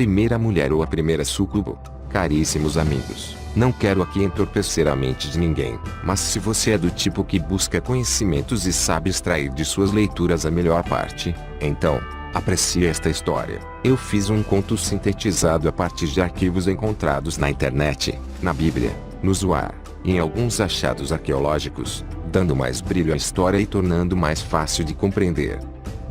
primeira mulher ou a primeira súcubo. Caríssimos amigos, não quero aqui entorpecer a mente de ninguém, mas se você é do tipo que busca conhecimentos e sabe extrair de suas leituras a melhor parte, então, aprecie esta história. Eu fiz um conto sintetizado a partir de arquivos encontrados na internet, na Bíblia, no Zohar, e em alguns achados arqueológicos, dando mais brilho à história e tornando mais fácil de compreender.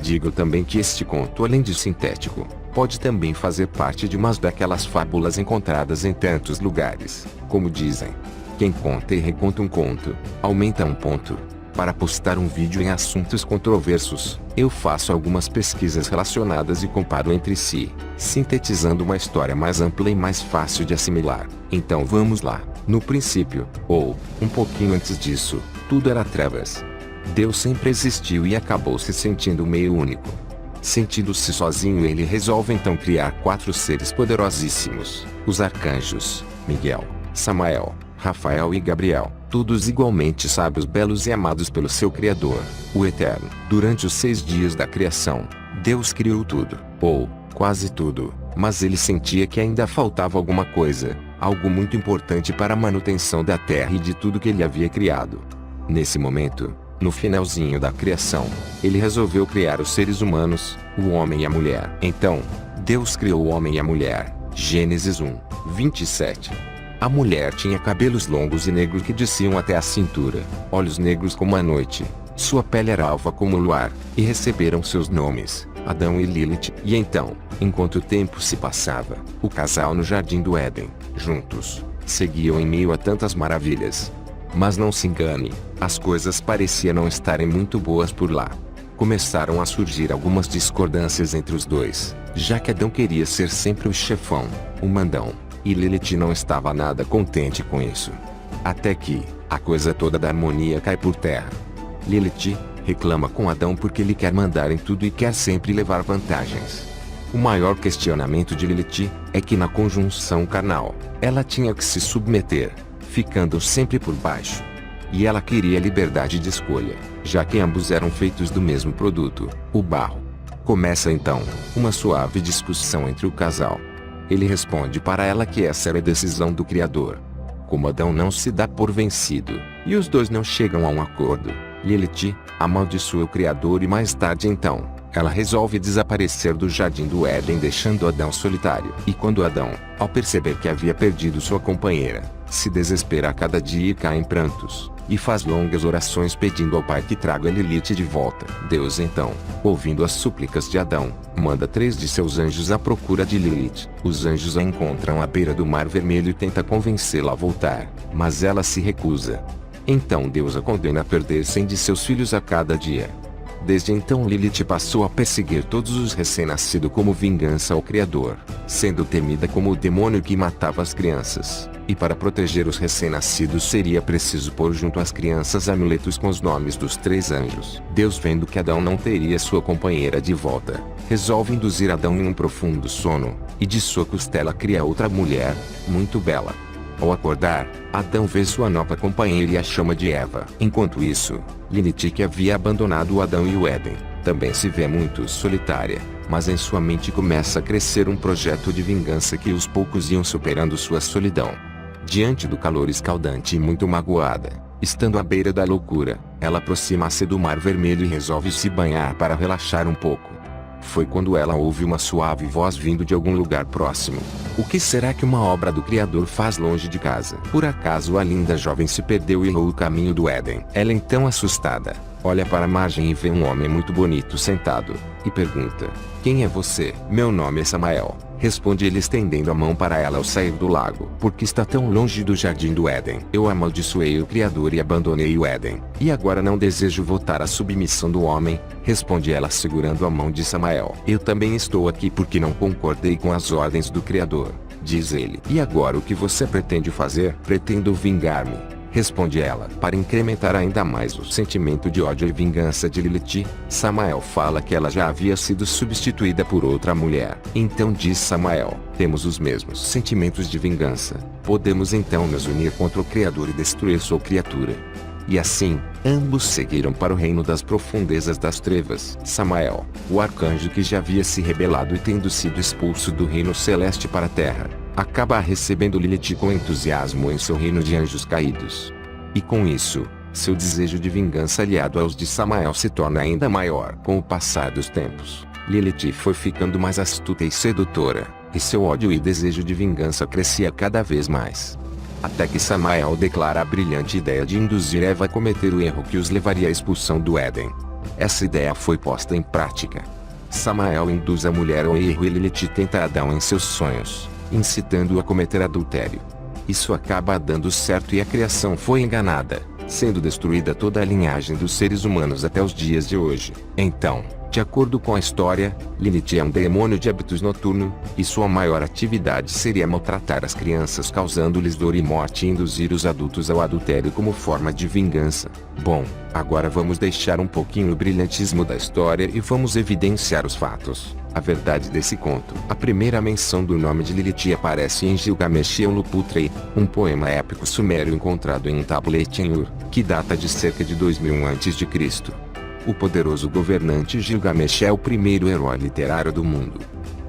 Digo também que este conto, além de sintético, pode também fazer parte de umas daquelas fábulas encontradas em tantos lugares, como dizem. Quem conta e reconta um conto, aumenta um ponto. Para postar um vídeo em assuntos controversos, eu faço algumas pesquisas relacionadas e comparo entre si, sintetizando uma história mais ampla e mais fácil de assimilar. Então vamos lá. No princípio, ou, um pouquinho antes disso, tudo era trevas. Deus sempre existiu e acabou se sentindo meio único. Sentindo-se sozinho, ele resolve então criar 4 seres poderosíssimos, os arcanjos, Miguel, Samael, Rafael e Gabriel, todos igualmente sábios, belos e amados pelo seu Criador, o Eterno. Durante os 6 dias da criação, Deus criou tudo, ou, quase tudo, mas ele sentia que ainda faltava alguma coisa, algo muito importante para a manutenção da terra e de tudo que ele havia criado. Nesse momento, no finalzinho da criação, ele resolveu criar os seres humanos, o homem e a mulher. Então, Deus criou o homem e a mulher. Gênesis 1, 27. A mulher tinha cabelos longos e negros que desciam até a cintura, olhos negros como a noite, sua pele era alva como o luar, e receberam seus nomes, Adão e Lilith. E então, enquanto o tempo se passava, o casal no jardim do Éden, juntos, seguiam em meio a tantas maravilhas. Mas não se engane, as coisas pareciam não estarem muito boas por lá. Começaram a surgir algumas discordâncias entre os dois, já que Adão queria ser sempre o chefão, o mandão, e Lilith não estava nada contente com isso. Até que, a coisa toda da harmonia cai por terra. Lilith reclama com Adão porque ele quer mandar em tudo e quer sempre levar vantagens. O maior questionamento de Lilith é que na conjunção carnal, ela tinha que se submeter, ficando sempre por baixo. E ela queria liberdade de escolha, já que ambos eram feitos do mesmo produto, o barro. Começa então, uma suave discussão entre o casal. Ele responde para ela que essa era a decisão do Criador. Como Adão não se dá por vencido, e os dois não chegam a um acordo, Lilith amaldiçoa o Criador e mais tarde então, ela resolve desaparecer do jardim do Éden, deixando Adão solitário. E quando Adão, ao perceber que havia perdido sua companheira, se desespera a cada dia e cai em prantos, e faz longas orações pedindo ao Pai que traga Lilith de volta. Deus então, ouvindo as súplicas de Adão, manda 3 de seus anjos à procura de Lilith. Os anjos a encontram à beira do Mar Vermelho e tenta convencê-la a voltar, mas ela se recusa. Então Deus a condena a perder 100 de seus filhos a cada dia. Desde então Lilith passou a perseguir todos os recém-nascidos como vingança ao Criador, sendo temida como o demônio que matava as crianças. E para proteger os recém-nascidos seria preciso pôr junto às crianças amuletos com os nomes dos 3 anjos. Deus, vendo que Adão não teria sua companheira de volta, resolve induzir Adão em um profundo sono, e de sua costela cria outra mulher, muito bela. Ao acordar, Adão vê sua nova companheira e a chama de Eva. Enquanto isso, Lilith, que havia abandonado o Adão e o Éden, também se vê muito solitária, mas em sua mente começa a crescer um projeto de vingança que aos poucos iam superando sua solidão. Diante do calor escaldante e muito magoada, estando à beira da loucura, ela aproxima-se do Mar Vermelho e resolve se banhar para relaxar um pouco. Foi quando ela ouve uma suave voz vindo de algum lugar próximo. O que será que uma obra do Criador faz longe de casa? Por acaso a linda jovem se perdeu e errou o caminho do Éden? Ela então, assustada, olha para a margem e vê um homem muito bonito sentado, e pergunta: "Quem é você?" "Meu nome é Samael", responde ele, estendendo a mão para ela ao sair do lago. "Por que está tão longe do jardim do Éden?" "Eu amaldiçoei o Criador e abandonei o Éden, e agora não desejo voltar à submissão do homem", responde ela segurando a mão de Samael. "Eu também estou aqui porque não concordei com as ordens do Criador", diz ele. "E agora o que você pretende fazer?" "Pretendo vingar-me", responde ela. Para incrementar ainda mais o sentimento de ódio e vingança de Lilith, Samael fala que ela já havia sido substituída por outra mulher. Então diz Samael: "Temos os mesmos sentimentos de vingança. Podemos então nos unir contra o Criador e destruir sua criatura." E assim, ambos seguiram para o reino das profundezas das trevas. Samael, o arcanjo que já havia se rebelado e tendo sido expulso do reino celeste para a terra, acaba recebendo Lilith com entusiasmo em seu reino de anjos caídos. E com isso, seu desejo de vingança aliado aos de Samael se torna ainda maior. Com o passar dos tempos, Lilith foi ficando mais astuta e sedutora, e seu ódio e desejo de vingança crescia cada vez mais. Até que Samael declara a brilhante ideia de induzir Eva a cometer o erro que os levaria à expulsão do Éden. Essa ideia foi posta em prática. Samael induz a mulher ao erro e Lilith tenta Adão em seus sonhos, incitando-o a cometer adultério. Isso acaba dando certo e a criação foi enganada, sendo destruída toda a linhagem dos seres humanos até os dias de hoje. Então, de acordo com a história, Lilith é um demônio de hábitos noturno, e sua maior atividade seria maltratar as crianças causando-lhes dor e morte e induzir os adultos ao adultério como forma de vingança. Bom, agora vamos deixar um pouquinho o brilhantismo da história e vamos evidenciar os fatos, a verdade desse conto. A primeira menção do nome de Lilith aparece em Gilgamesh Euluputre, um poema épico sumério encontrado em um tablete em Ur, que data de cerca de 2000 a.C. O poderoso governante Gilgamesh é o primeiro herói literário do mundo.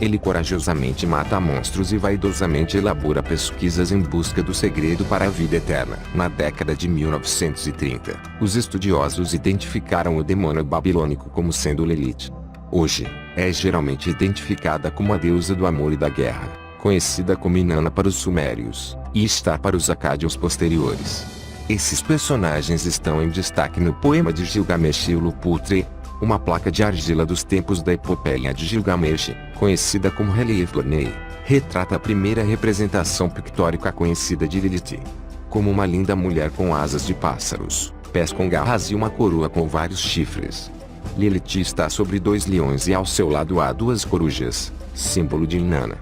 Ele corajosamente mata monstros e vaidosamente elabora pesquisas em busca do segredo para a vida eterna. Na década de 1930, os estudiosos identificaram o demônio babilônico como sendo Lilith. Hoje, é geralmente identificada como a deusa do amor e da guerra, conhecida como Inanna para os sumérios, e Ishtar para os acádios posteriores. Esses personagens estão em destaque no poema de Gilgamesh Euluputre, uma placa de argila dos tempos da epopeia de Gilgamesh, conhecida como Relief Dornei, retrata a primeira representação pictórica conhecida de Lilith. Como uma linda mulher com asas de pássaros, pés com garras e uma coroa com vários chifres. Lilith está sobre 2 leões e ao seu lado há 2 corujas, símbolo de Inanna.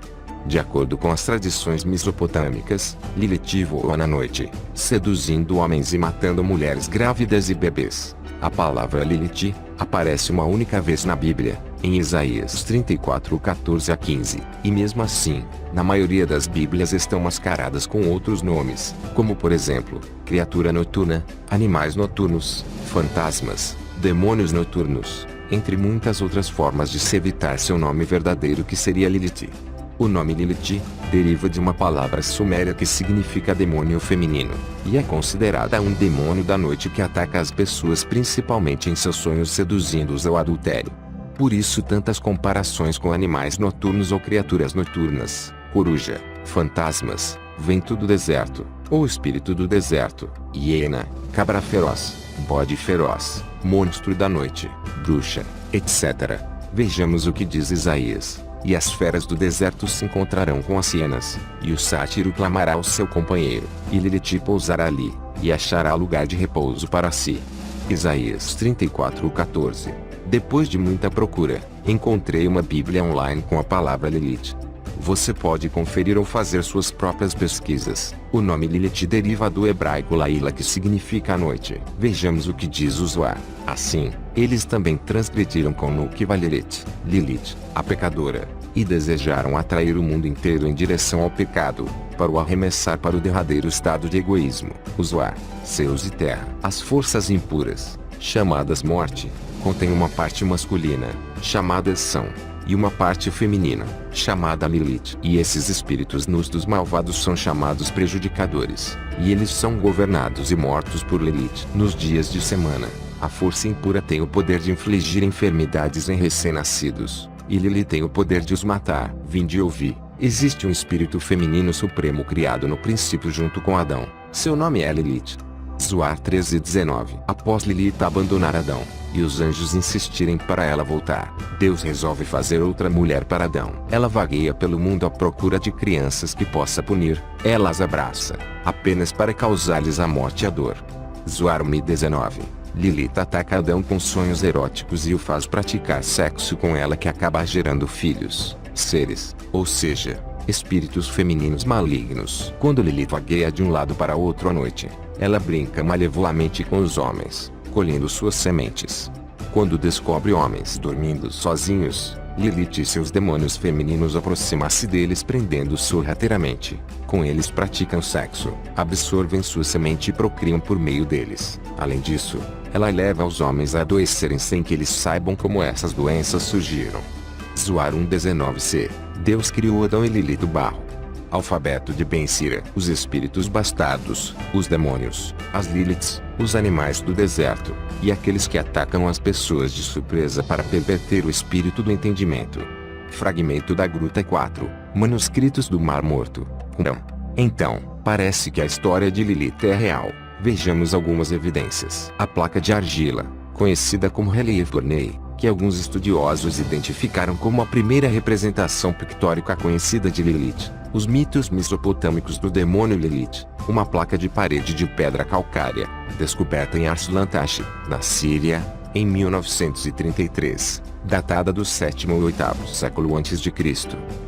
De acordo com as tradições mesopotâmicas, Lilith voa na noite, seduzindo homens e matando mulheres grávidas e bebês. A palavra Lilith aparece uma única vez na Bíblia, em Isaías 34, 14 a 15, e mesmo assim, na maioria das Bíblias estão mascaradas com outros nomes, como por exemplo, criatura noturna, animais noturnos, fantasmas, demônios noturnos, entre muitas outras formas de se evitar seu nome verdadeiro que seria Lilith. O nome Lilith deriva de uma palavra suméria que significa demônio feminino, e é considerada um demônio da noite que ataca as pessoas principalmente em seus sonhos seduzindo-os ao adultério. Por isso tantas comparações com animais noturnos ou criaturas noturnas, coruja, fantasmas, vento do deserto, ou espírito do deserto, hiena, cabra feroz, bode feroz, monstro da noite, bruxa, etc. Vejamos o que diz Isaías. E as feras do deserto se encontrarão com as hienas, e o sátiro clamará ao seu companheiro, e Lilith pousará ali, e achará lugar de repouso para si. Isaías 34, 14. Depois de muita procura, encontrei uma Bíblia online com a palavra Lilith. Você pode conferir ou fazer suas próprias pesquisas. O nome Lilith deriva do hebraico Laila, que significa a noite. Vejamos o que diz o Zohar. Assim, eles também transgrediram com Nukva Lilith, a pecadora, e desejaram atrair o mundo inteiro em direção ao pecado, para o arremessar para o derradeiro estado de egoísmo. O Zohar, céus e terra. As forças impuras, chamadas morte, contêm uma parte masculina, chamada São, e uma parte feminina, chamada Lilith. E esses espíritos nus dos malvados são chamados prejudicadores, e eles são governados e mortos por Lilith. Nos dias de semana, a força impura tem o poder de infligir enfermidades em recém-nascidos, e Lilith tem o poder de os matar. Vinde e ouvi, existe um espírito feminino supremo criado no princípio junto com Adão, seu nome é Lilith. Zohar 13:19. Após Lilith abandonar Adão, e os anjos insistirem para ela voltar, Deus resolve fazer outra mulher para Adão. Ela vagueia pelo mundo à procura de crianças que possa punir, ela as abraça, apenas para causar-lhes a morte e a dor. Zohar 1:19. Lilith ataca Adão com sonhos eróticos e o faz praticar sexo com ela, que acaba gerando filhos, seres, ou seja, espíritos femininos malignos. Quando Lilith vagueia de um lado para outro à noite, ela brinca malevolamente com os homens, colhendo suas sementes. Quando descobre homens dormindo sozinhos, Lilith e seus demônios femininos aproximam-se deles prendendo-os sorrateiramente. Com eles praticam sexo, absorvem sua semente e procriam por meio deles. Além disso, ela leva os homens a adoecerem sem que eles saibam como essas doenças surgiram. Zoar 1:19c. Deus criou Adão e Lilith do barro. Alfabeto de Ben Sira. Os espíritos bastardos, os demônios, as Liliths, os animais do deserto, e aqueles que atacam as pessoas de surpresa para perverter o espírito do entendimento. Fragmento da Gruta 4. Manuscritos do Mar Morto. Então, parece que a história de Lilith é real. Vejamos algumas evidências. A placa de argila, conhecida como Relief Tournai, que alguns estudiosos identificaram como a primeira representação pictórica conhecida de Lilith. Os mitos mesopotâmicos do demônio Lilith. Uma placa de parede de pedra calcária, descoberta em Arslan-Tash, na Síria, em 1933, datada do 7º ou 8º século a.C.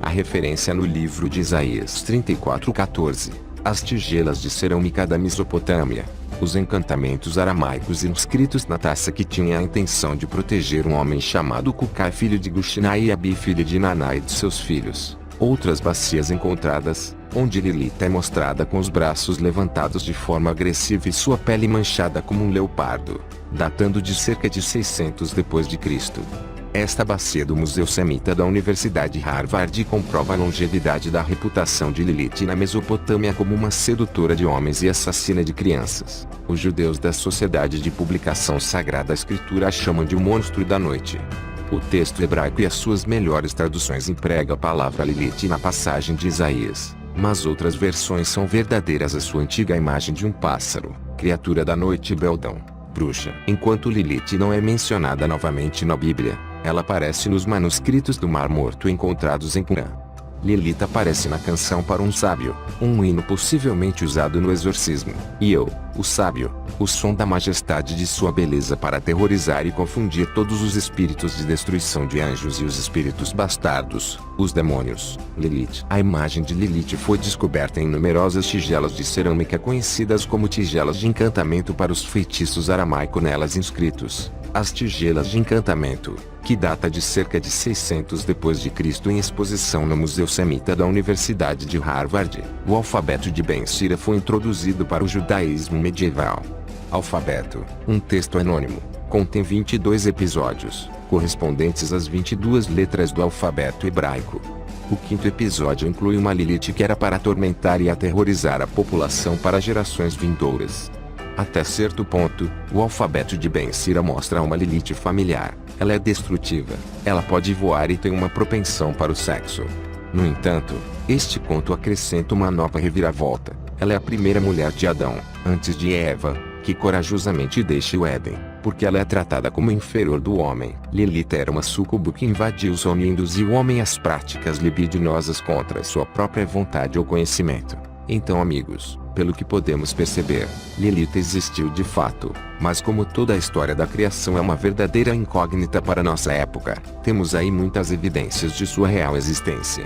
A referência no livro de Isaías 34:14. As tigelas de cerâmica da Mesopotâmia. Os encantamentos aramaicos inscritos na taça que tinha a intenção de proteger um homem chamado Kukai, filho de Gushinai, e Abi, filho de Nanai, e de seus filhos. Outras bacias encontradas, onde Lilith é mostrada com os braços levantados de forma agressiva e sua pele manchada como um leopardo, datando de cerca de 600 d.C. Esta bacia do Museu Semita da Universidade Harvard comprova a longevidade da reputação de Lilith na Mesopotâmia como uma sedutora de homens e assassina de crianças. Os judeus da Sociedade de Publicação Sagrada Escritura a chamam de o monstro da noite. O texto hebraico e as suas melhores traduções empregam a palavra Lilith na passagem de Isaías, mas outras versões são verdadeiras. A sua antiga imagem de um pássaro, criatura da noite e beldão, bruxa. Enquanto Lilith não é mencionada novamente na Bíblia, ela aparece nos manuscritos do Mar Morto encontrados em Qumran. Lilith aparece na canção para um sábio, um hino possivelmente usado no exorcismo. E eu, o sábio, o som da majestade de sua beleza para aterrorizar e confundir todos os espíritos de destruição de anjos e os espíritos bastardos, os demônios. Lilith. A imagem de Lilith foi descoberta em numerosas tigelas de cerâmica conhecidas como tigelas de encantamento para os feitiços aramaico nelas inscritos. As tigelas de encantamento, que data de cerca de 600 d.C. em exposição no Museu Semita da Universidade de Harvard. O alfabeto de Ben Sira foi introduzido para o judaísmo medieval. Alfabeto, um texto anônimo, contém 22 episódios, correspondentes às 22 letras do alfabeto hebraico. O 5º episódio inclui uma Lilith que era para atormentar e aterrorizar a população para gerações vindouras. Até certo ponto, o alfabeto de Ben Sira mostra uma Lilith familiar. Ela é destrutiva, ela pode voar e tem uma propensão para o sexo. No entanto, este conto acrescenta uma nova reviravolta. Ela é a primeira mulher de Adão, antes de Eva, que corajosamente deixa o Éden, porque ela é tratada como inferior do homem. Lilith era uma súcubo que invadiu o sono e induziu o homem às práticas libidinosas contra sua própria vontade ou conhecimento. Então, amigos, pelo que podemos perceber, Lilith existiu de fato, mas como toda a história da criação é uma verdadeira incógnita para nossa época, temos aí muitas evidências de sua real existência.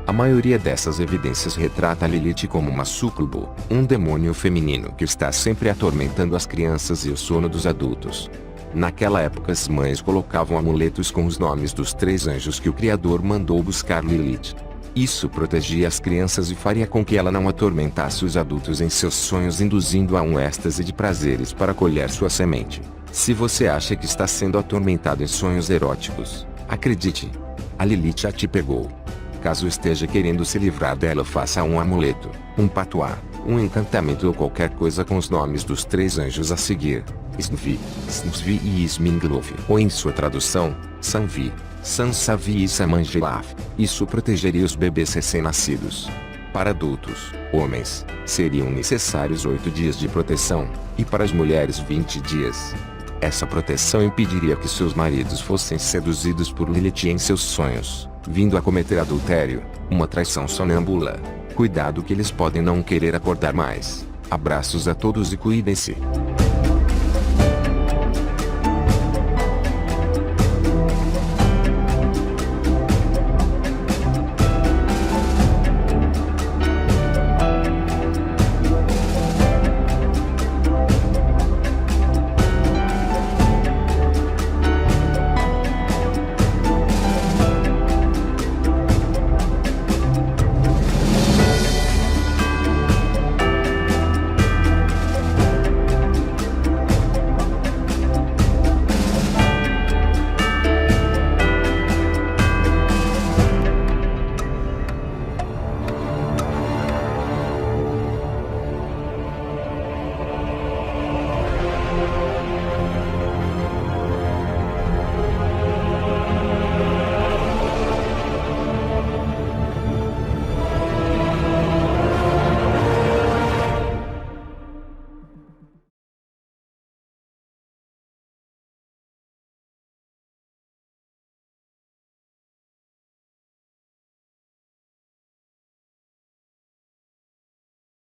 A maioria dessas evidências retrata Lilith como uma súcubo, um demônio feminino que está sempre atormentando as crianças e o sono dos adultos. Naquela época as mães colocavam amuletos com os nomes dos 3 anjos que o Criador mandou buscar Lilith. Isso protegia as crianças e faria com que ela não atormentasse os adultos em seus sonhos, induzindo a um êxtase de prazeres para colher sua semente. Se você acha que está sendo atormentado em sonhos eróticos, acredite, a Lilith já te pegou. Caso esteja querendo se livrar dela, faça um amuleto, um patuá, um encantamento ou qualquer coisa com os nomes dos 3 anjos a seguir: Snvi, Snsvi e Isminglov, ou em sua tradução, Sanvi, Sansavi e Samanjilaf. Isso protegeria os bebês recém-nascidos. Para adultos, homens, seriam necessários 8 dias de proteção, e para as mulheres 20 dias. Essa proteção impediria que seus maridos fossem seduzidos por Lilith em seus sonhos, vindo a cometer adultério, uma traição sonâmbula. Cuidado que eles podem não querer acordar mais. Abraços a todos e cuidem-se.